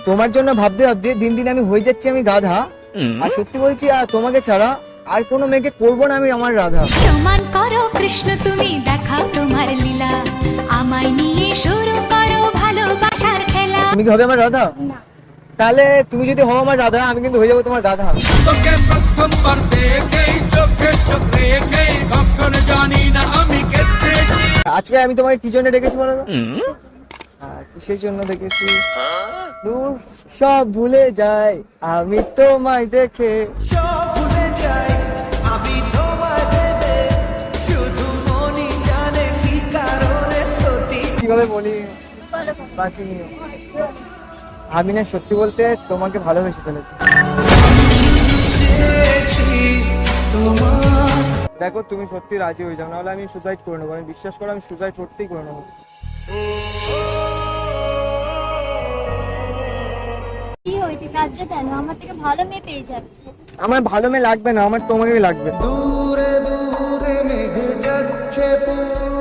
তোমার জন্য ভাবতে ভাবতে দিন দিন আমি হয়ে যাচ্ছি আমি গাধা। আর সত্যি বলছি, আর তোমাকে ছাড়া আর কোনো মেয়েকে করবো না আমি আমার রাধা। প্রমাণ করো কৃষ্ণ তুমি, দেখাও তোমার লীলা, আমায় নিয়ে শুরু করো ভালোবাসার খেলা। তুমি কি হবে আমার রাধা? তাহলে তুমি যদি হও আমার রাধা, আমি কিন্তু হয়ে যাবো তোমার গাধা। তোকে প্রথমবার দেখেই চোখে চোখ রেখেই কখন জানি না আমি কেসেছি। আজকে আমি তোমাকে কি জন্য ডেকেছি বলো তো? কিসের জন্য ডেকেছি? দূর সব ভুলে যাই আমি তোমায় দেখে। সব ভুলে যাই আমি তোমায় ভেবে, শুধু মনই জানে কি কারণে প্রতি। কিভাবে বলি বাসি নিও। আমি না সত্যি বলতে তোমাকে ভালোবেসে ফেলেছি। চেয়েছি তোমার। দেখো তুমি সত্যি রাজি হয়ে যাও, নাহলে আমি সুসাইড করে নেবো। আমি বিশ্বাস করো, আমি সুসাইড সত্যিই করে নেবো। কি হয়েছে, কাজটা কেন? আমার থেকে ভালো মেয়ে পেয়ে যাচ্ছে। আমার ভালো মেয়ে লাগবে না, আমার তোমাকেই লাগবে। দূরে দূরে মেঘ যাচ্ছে পুরো